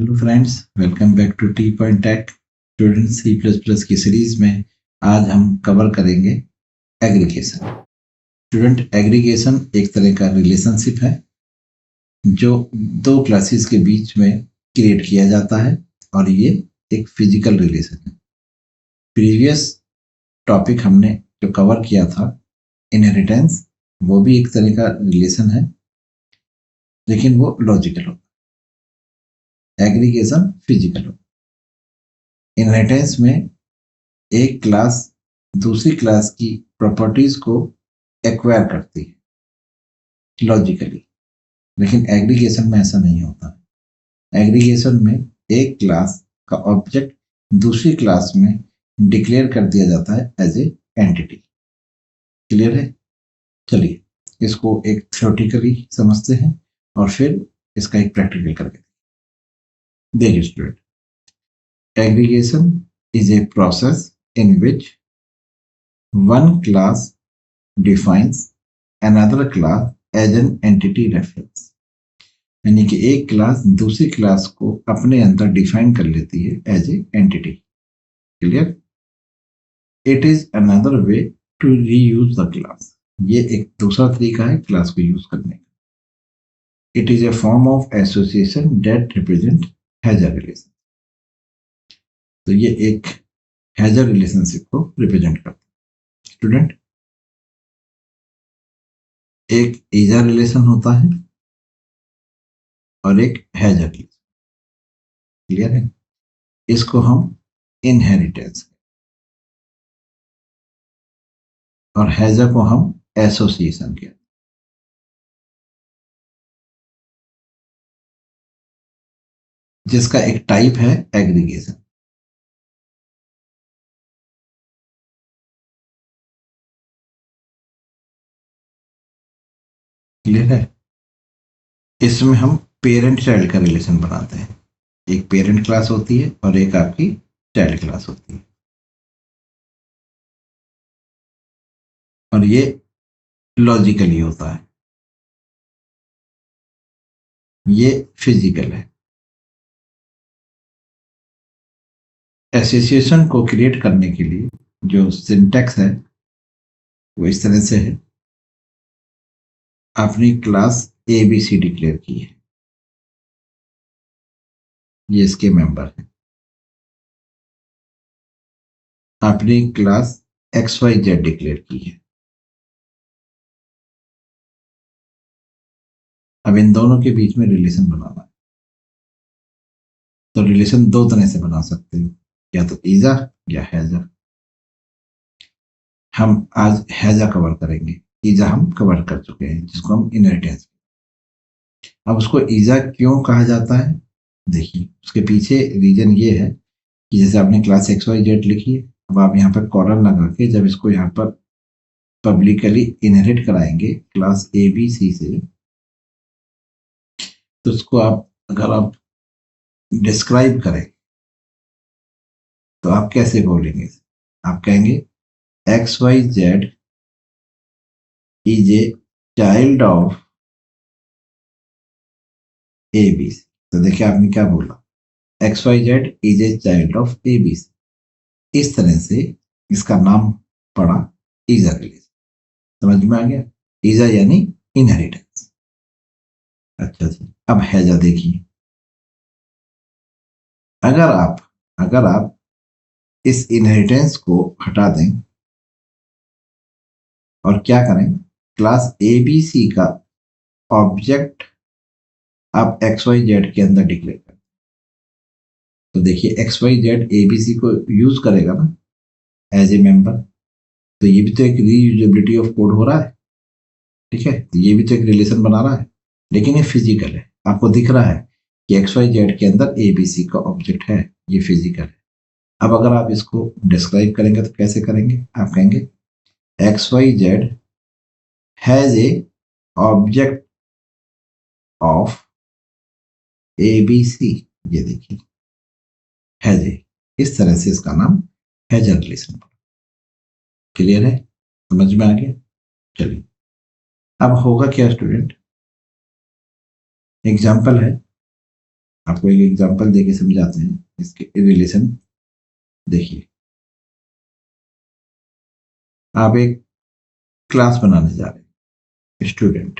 Hello friends, welcome back to T Point Tech. Student C plus plus की series में आज हम cover करेंगे एग्रीगेशन। स्टूडेंट, एग्रीगेशन एक तरह का रिलेशनशिप है जो दो क्लासेस के बीच में क्रिएट किया जाता है और ये एक फिजिकल रिलेशन है। प्रीवियस टॉपिक हमने जो कवर किया था इनहेरिटेंस, वो भी एक तरह का रिलेशन है लेकिन वो लॉजिकल होता है। एग्रीगेशन फिजिकल होता है। इनहेरिटेंस में एक क्लास दूसरी क्लास की प्रॉपर्टीज को एक्वायर करती है लॉजिकली, लेकिन एग्रीगेशन में ऐसा नहीं होता। एग्रीगेशन में एक क्लास का ऑब्जेक्ट दूसरी क्लास में डिक्लेयर कर दिया जाता है एज ए एंटिटी। क्लियर है? चलिए इसको एक थ्योरेटिकली समझते हैं और फिर इसका एक प्रैक्टिकल करके देखिए। Student, aggregation is a process in which one class defines another class as an entity reference। यानी कि एक क्लास दूसरी क्लास को अपने अंदर डिफाइन कर लेती है as a entity. Clear? It is another way to reuse the class. ये एक दूसरा तरीका है क्लास को यूज करने का। It is a form of association that represent has a relation. तो ये एक हैजर रिलेशनशिप को रिप्रेजेंट करता है। स्टूडेंट, एक ईजर रिलेशन होता है और एक हैजर रिलेशन। क्लियर है? इसको हम इनहेरिटेंस और हैजर को हम एसोसिएशन कहते हैं। जिसका एक टाइप है एग्रीगेशन। क्लियर है? इसमें हम पेरेंट चाइल्ड का रिलेशन बनाते हैं। एक पेरेंट क्लास होती है और एक आपकी चाइल्ड क्लास होती है, और ये लॉजिकली होता है, ये फिजिकल है। एसोसिएशन को क्रिएट करने के लिए जो सिंटैक्स है वो इस तरह से है। आपने class A B C declare की है, ये इसके मेंबर है। आपने class X Y Z declare की है। अब इन दोनों के बीच में रिलेशन बनाना है। तो रिलेशन दो तरह से बना सकते हो, या तो ईजा या हैजा। हम आज हैजा कवर करेंगे, ईजा हम कवर कर चुके हैं जिसको हम इनहेरिटेंस। अब उसको ईजा क्यों कहा जाता है? देखिए उसके पीछे रीजन ये है कि जैसे आपने क्लास एक्स वाई जेड लिखी है, अब आप यहाँ पर कॉलम लगा के जब इसको यहाँ पर पब्लिकली इनहेरिट कराएंगे क्लास ए बी सी से, तो उसको आप अगर आप डिस्क्राइब करें तो आप कैसे बोलेंगे? आप कहेंगे X Y Z is a child of A B C. तो देखिए आपने क्या बोला, X Y Z is a child of A B C. इस तरह से इसका नाम पड़ा ईजा रिलेशन। समझ में आ गया? ईजा यानी इनहेरिटेंस। अच्छा जी, अब हैजा देखिए। अगर आप इस इनहेरिटेंस को हटा दें और क्या करें, क्लास ए बी सी का ऑब्जेक्ट आप एक्स वाई जेड के अंदर डिक्लेयर करें, तो देखिए X Y Z A B C को यूज करेगा ना एज ए मेंबर। तो ये भी तो एक रीयूजेबिलिटी ऑफ कोड हो रहा है। ठीक है, तो ये भी तो एक रिलेशन बना रहा है, लेकिन ये फिजिकल है। आपको दिख रहा है कि एक्स वाई जेड के अंदर ए बी सी का ऑब्जेक्ट है, ये फिजिकल है। अब अगर आप इसको डिस्क्राइब करेंगे तो कैसे करेंगे? आप कहेंगे X Y Z has a object of A B C. ये देखिए हैज ए, इस तरह से इसका नाम हैजर रिलेशन। क्लियर है? समझ में आ गया? चलिए अब होगा क्या स्टूडेंट, एग्जाम्पल है आपको एक एग्जांपल देके समझाते हैं इसके रिलेशन। देखिए, आप एक क्लास बनाने जा रहे हैं, स्टूडेंट।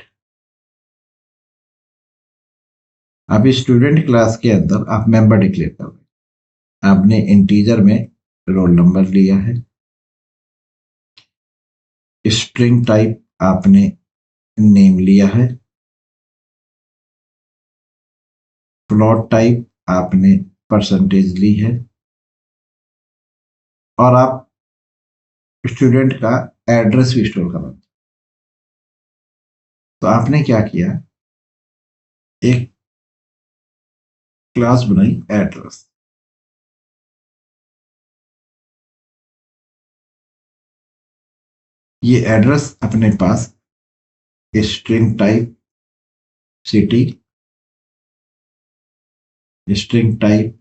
अब स्टूडेंट क्लास के अंदर आप मेंबर डिक्लेयर कर रहे हैं। आपने इंटीजर में रोल नंबर लिया है, स्ट्रिंग टाइप आपने नेम लिया है, फ्लोट टाइप आपने परसेंटेज ली है, और आप स्टूडेंट का एड्रेस भी स्टोर करना। तो आपने क्या किया, एक क्लास बनाई एड्रेस। ये एड्रेस अपने पास string type city, string type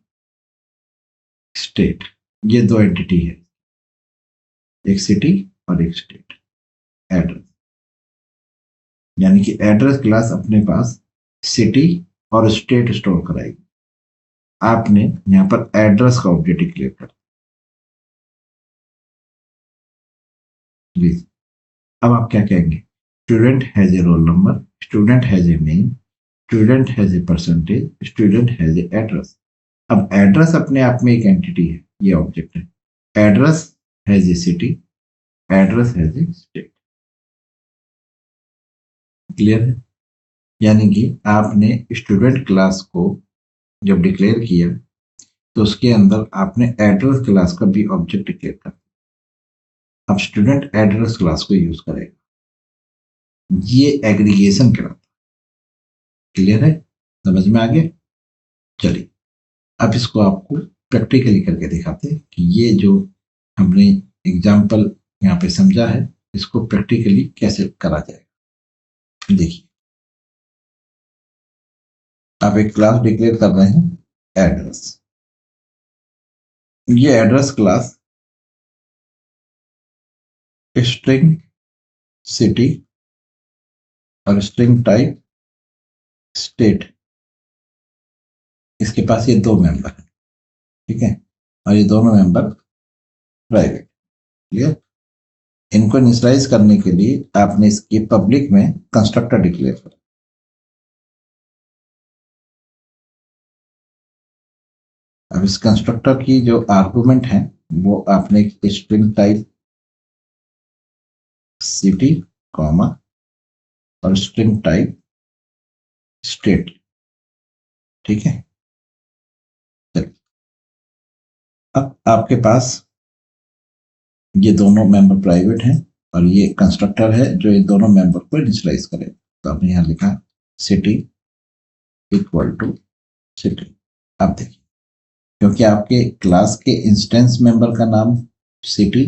state, ये दो एंटिटी है, एक सिटी और एक स्टेट। एड्रेस यानी कि एड्रेस क्लास अपने पास सिटी और स्टेट स्टोर कराएगी। आपने यहां पर एड्रेस का ऑब्जेक्ट डिक्लेयर कर लीजिए। अब आप क्या कहेंगे, student has A roll number, student has a name, student has a percentage, student has a address. अब एड्रेस अपने आप में एक एंटिटी है, ये ऑब्जेक्ट है। Address has a city, address has a state. Clear है? यानी कि आपने स्टूडेंट क्लास को जब डिक्लेयर किया तो उसके अंदर आपने एड्रेस क्लास का भी ऑब्जेक्ट डिक्लेयर कर। अब स्टूडेंट एड्रेस क्लास को यूज करेगा, ये एग्रीगेशन कहलाता है। क्लियर है? समझ में आ गया? चलिए, अब इसको आपको प्रैक्टिकली करके दिखाते हैं कि ये जो हमने एग्जाम्पल यहाँ पे समझा है, इसको प्रैक्टिकली कैसे करा जाएगा। देखिए, आप एक क्लास डिक्लेयर कर रहे हैं एड्रेस। ये एड्रेस क्लास स्ट्रिंग सिटी और स्ट्रिंग टाइप स्टेट, इसके पास ये दो मेंबर है, ठीक है, और ये दोनों मेंबर प्राइवेट। क्लियर? इनको इनिशियलाइज करने के लिए आपने इसके पब्लिक में कंस्ट्रक्टर डिक्लेयर करा। अब इस कंस्ट्रक्टर की जो आर्गुमेंट है वो आपने स्ट्रिंग टाइप सिटी कॉमा और स्ट्रिंग टाइप स्टेट, ठीक है। चलिए, अब आपके पास ये दोनों मेंबर प्राइवेट हैं और ये कंस्ट्रक्टर है जो इन दोनों मेंबर को इनिशियलाइज करे। तो आपने यहाँ लिखा सिटी इक्वल टू सिटी। अब देखिए, क्योंकि आपके क्लास के इंस्टेंस मेंबर का नाम सिटी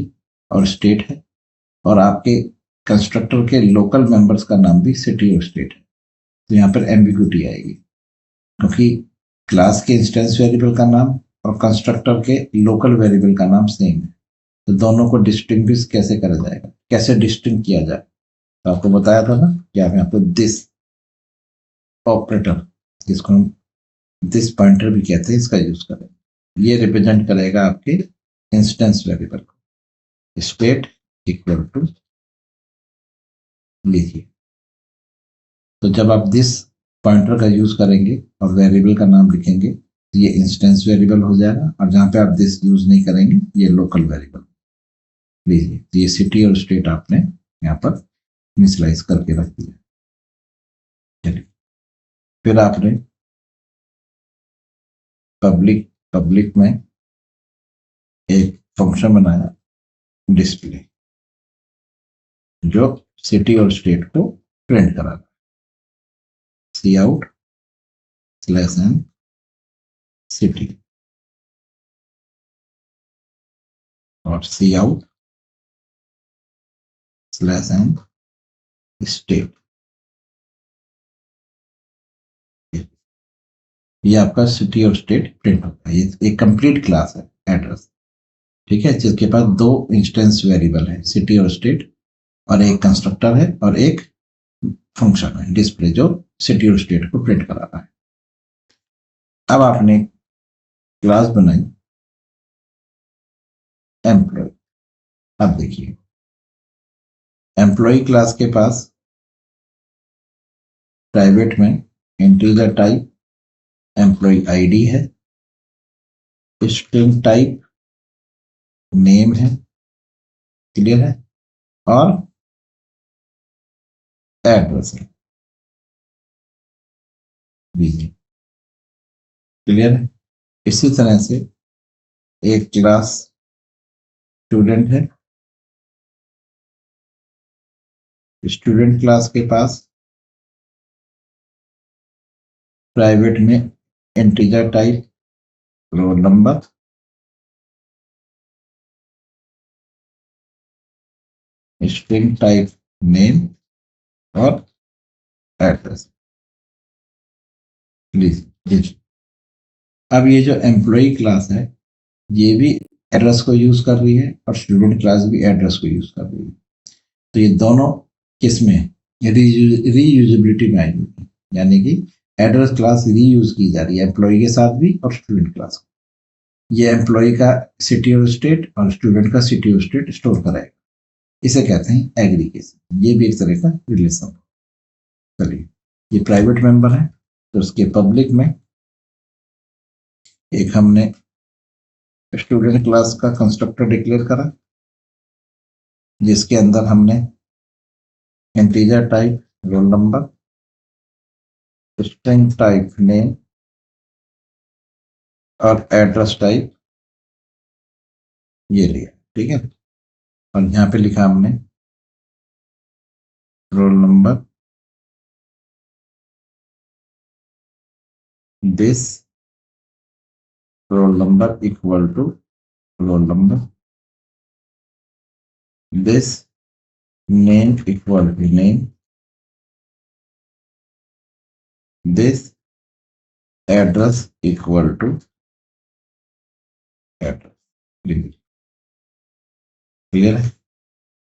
और स्टेट है और आपके कंस्ट्रक्टर के लोकल मेंबर्स का नाम भी सिटी और स्टेट है, तो यहाँ पर एम्बिग्यूटी आएगी, क्योंकि क्लास के इंस्टेंस वेरिएबल का नाम और कंस्ट्रक्टर के लोकल वेरिएबल का नाम सेम है। तो दोनों को डिस्टिंग्विश कैसे करा जाएगा, कैसे डिस्टिंग किया जाए, तो आपको बताया था ना कि आप यहाँ पर दिस ऑपरेटर, जिसको हम दिस पॉइंटर भी कहते हैं, इसका यूज करें। ये रिप्रेजेंट करेगा आपके इंस्टेंस वेरिएबल को। स्टेट इक्वल टू लीजिए, तो जब आप दिस पॉइंटर का यूज करेंगे और वेरिएबल का नाम लिखेंगे तो ये इंस्टेंस वेरिएबल हो जाएगा, और जहां पे आप दिस यूज नहीं करेंगे ये लोकल वेरिएबल। लीजिए, तो ये सिटी और स्टेट आपने यहाँ पर इनिशियलाइज करके रख दिया। चलिए, फिर आपने पब्लिक में एक फंक्शन बनाया डिस्प्ले, जो सिटी और स्टेट को प्रिंट करा। सी आउट स्लैश एन सिटी और सी आउट स्लैश एन स्टेट। ये आपका सिटी और स्टेट प्रिंट होता है। ये एक कंप्लीट क्लास है एड्रेस, ठीक है, जिसके पास दो इंस्टेंस वेरिएबल है, सिटी और स्टेट, और एक कंस्ट्रक्टर है और एक फंक्शन है डिस्प्ले, जो सिटी और स्टेट को प्रिंट करा रहा है। अब आपने क्लास बनाई एम्प्लॉय। अब देखिए एम्प्लॉय क्लास के पास प्राइवेट में इंटीजर टाइप एम्प्लॉय आईडी है, स्ट्रिंग टाइप नेम है, क्लियर है, और एड्रेस है, क्लियर है। इसी तरह से एक क्लास स्टूडेंट है, स्टूडेंट क्लास के पास प्राइवेट में integer type roll number, string type name और एड्रेस। प्लीज अब ये जो एम्प्लॉय क्लास है ये भी एड्रेस को यूज कर रही है और स्टूडेंट क्लास भी एड्रेस को यूज कर रही है। तो ये दोनों किसमें रीयूजेबिलिटी में आएंगे, यानी कि एड्रेस क्लास रीयूज की जा रही है एम्प्लॉय के साथ भी और स्टूडेंट क्लास। ये एम्प्लॉय का सिटी और स्टेट और स्टूडेंट का सिटी और स्टेट स्टोर कराएगा। इसे कहते हैं एग्रीगेशन। ये भी एक तरह का रिलेशन। चलिए ये प्राइवेट मेंबर है तो उसके पब्लिक में एक हमने स्टूडेंट क्लास का कंस्ट्रक्टर डिक्लेयर करा जिसके अंदर हमने integer type roll number, string type name और एड्रेस टाइप ये लिया, ठीक है। और यहाँ पे लिखा हमने roll number this roll number equal to roll number, this name equal to name, this address equal to address. Clear है।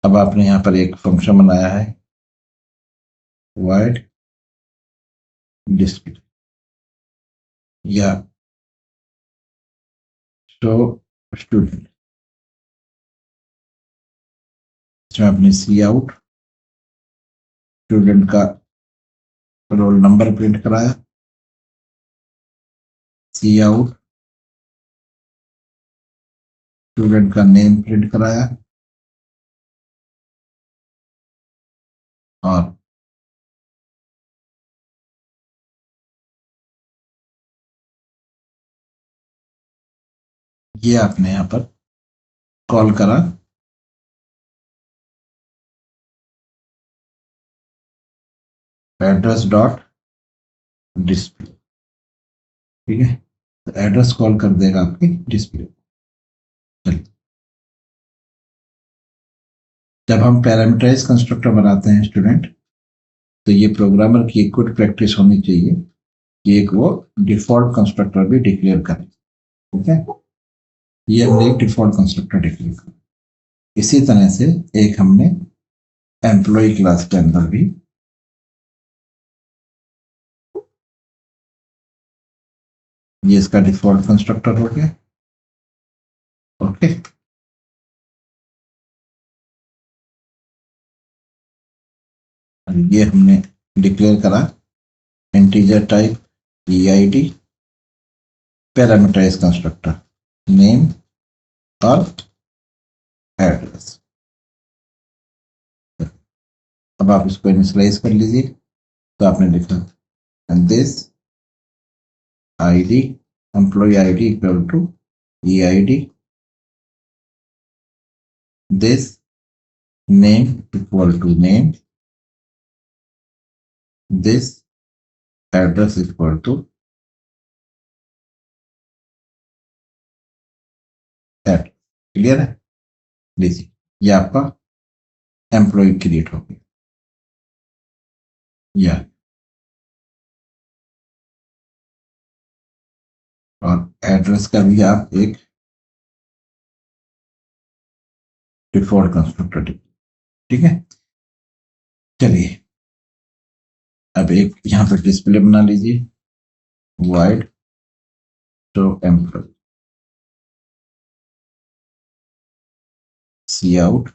अब आपने यहाँ पर एक फंक्शन बनाया है वाइड डिस्प्ले या शो स्टूडेंट। इसमें आपने सी आउट स्टूडेंट का रोल नंबर प्रिंट कराया, सी आउट स्टूडेंट का नेम प्रिंट कराया और ये आपने यहाँ पर कॉल करा एड्रेस डॉट डिस्प्ले, ठीक है। तो एड्रेस कॉल कर देगा आपके डिस्प्ले। चलिए जब हम पैरामीटराइज कंस्ट्रक्टर बनाते हैं स्टूडेंट तो ये प्रोग्रामर की एक गुड प्रैक्टिस होनी चाहिए कि एक वो डिफॉल्ट कंस्ट्रक्टर भी डिक्लेयर करें, ठीक है। ये हमने एक डिफॉल्ट कंस्ट्रक्टर डिक्लेयर किया। इसी तरह से एक हमने एम्प्लॉय क्लास के अंदर भी ये इसका डिफॉल्ट कंस्ट्रक्टर हो गया, ओके। ये हमने डिक्लेयर करा integer type EID parameterize constructor name और एड्रेस। अब आप इसको इनिशियलाइज कर लीजिए। तो आपने लिखा this ID employee ID equal to EID, this name equal to name, this address equal to address. Clear है। लीजिए ये आपका एम्प्लॉय क्रिएट हो गया। या और एड्रेस का भी आप एक डिफॉल्ट कंस्ट्रक्टर, ठीक है। चलिए अब एक यहाँ पे डिस्प्ले बना लीजिए वाइड तो employ C out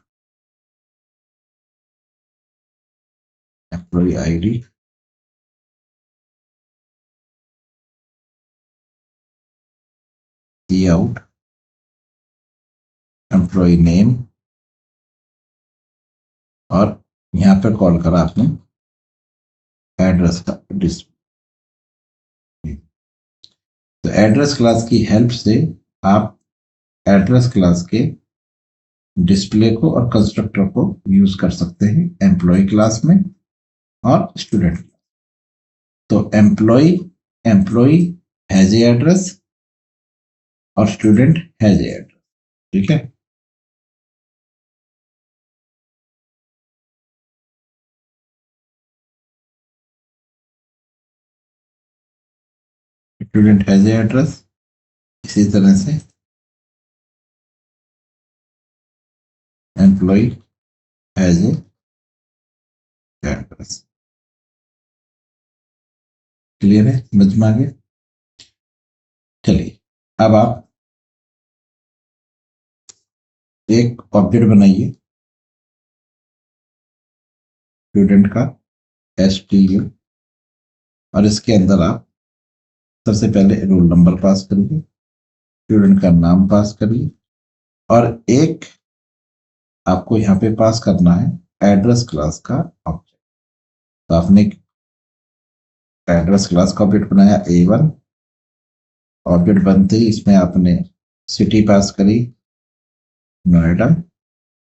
employ ID सी आउट एम्प्लॉय नेम और यहाँ पे कॉल करा आपने एड्रेस का डिस्प्ले। तो एड्रेस क्लास की हेल्प से आप एड्रेस क्लास के डिस्प्ले को और कंस्ट्रक्टर को यूज कर सकते हैं एम्प्लॉय क्लास में और स्टूडेंट। तो एम्प्लॉय हैज ए एड्रेस और स्टूडेंट हैज ए एड्रेस। ठीक है, स्टूडेंट हैज ए एड्रेस। इसी तरह से employee has a address. Clear है, समझ में आ गया? चलिए अब आप एक ऑब्जेक्ट बनाइए स्टूडेंट का STU और इसके अंदर आप सबसे पहले रोल नंबर पास करिए, स्टूडेंट का नाम पास करिए और एक आपको यहाँ पे पास करना है एड्रेस क्लास का ऑब्जेक्ट। तो आपने एड्रेस क्लास का ऑब्जेक्ट बनाया A1। ऑब्जेक्ट बनते ही इसमें आपने सिटी पास करी नोएडा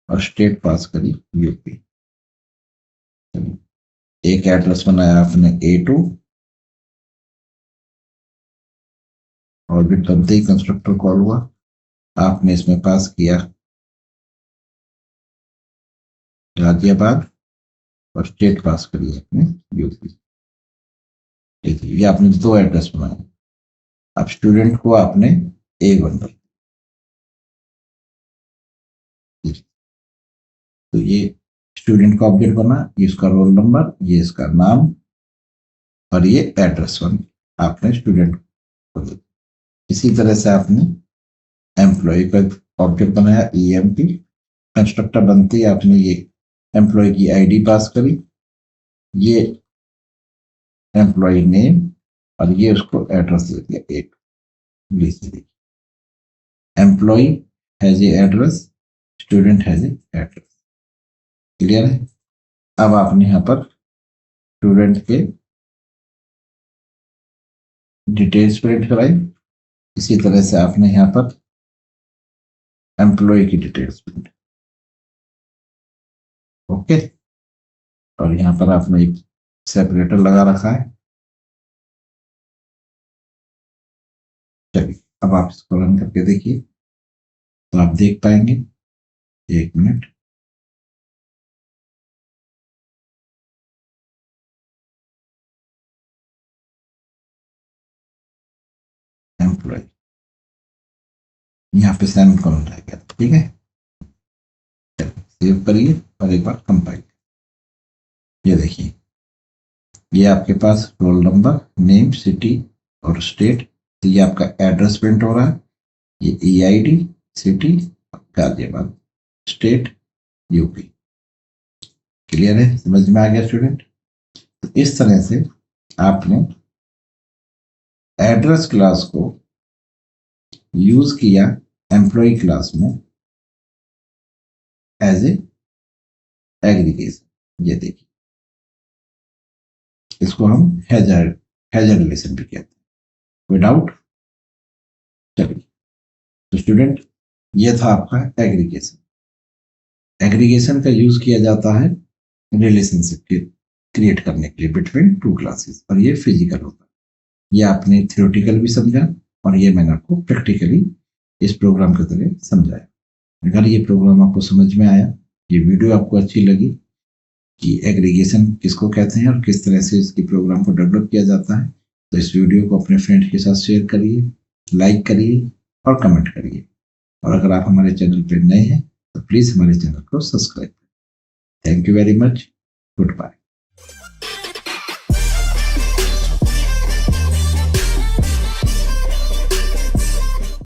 और स्टेट पास करी यूपी। एक एड्रेस बनाया आपने A2। ऑब्जेक्ट बनते ही कंस्ट्रक्टर कॉल हुआ, आपने इसमें पास किया गाजियाबाद और स्टेट पास करी आपने यूपी। ठीक है, ये आपने दो एड्रेस बनाए। अब स्टूडेंट को आपने A1 पर, तो ये स्टूडेंट का ऑब्जेक्ट बना, ये इसका रोल नंबर, ये इसका नाम और ये एड्रेस वन आपने स्टूडेंट को दिया। इसी तरह से आपने एम्प्लॉय का ऑब्जेक्ट बनाया EMP। कंस्ट्रक्टर बनते ही आपने ये एम्प्लॉय की आईडी पास करी, ये एम्प्लॉय नेम और ये उसको एड्रेस दे दिया एक। Employee has a address, student has a address. Clear है? अब आपने यहाँ पर स्टूडेंट के डिटेल्स प्रिंट कराई, इसी तरह से आपने यहाँ पर एम्प्लॉय की डिटेल्स प्रिंट। ओके, और यहाँ पर आपने एक सेपरेटर लगा रखा है। चलिए अब आप इसको रन करके देखिए तो आप देख पाएंगे। एक मिनट, एम्प्लॉय यहाँ पे सेमीकोलन रह गया। ठीक है, सेव करिए और एक बार कंपाइल। ये देखिए, ये आपके पास रोल नंबर, नेम, सिटी और स्टेट, तो ये आपका एड्रेस प्रिंट हो रहा है। ये EID, city, Ghaziabad, state, UP. Clear है, समझ में आ गया स्टूडेंट? तो इस तरह से आपने एड्रेस क्लास को यूज किया एम्प्लॉय क्लास में एज ए एग्रीगेशन। ये देखिए, इसको हम हैजर्ड रिलेशन भी कहते हैं, विदाउट। चलिए, तो स्टूडेंट ये था आपका एग्रीगेशन। एग्रीगेशन का यूज किया जाता है रिलेशनशिप क्रिएट करने के लिए बिटवीन टू क्लासेस, और ये फिजिकल होता है। ये आपने थियोरेटिकल भी समझा और ये मैंने आपको प्रैक्टिकली इस प्रोग्राम के तरह समझाया। अगर ये प्रोग्राम आपको समझ में आया, ये वीडियो आपको अच्छी लगी कि एग्रीगेशन किसको कहते हैं और किस तरह से इसकी प्रोग्राम को डेवलप किया जाता है, तो इस वीडियो को अपने फ्रेंड्स के साथ शेयर करिए, लाइक करिए और कमेंट करिए। और अगर आप हमारे चैनल पर नए हैं तो प्लीज़ हमारे चैनल को सब्सक्राइब करें। Thank you very much. Good bye.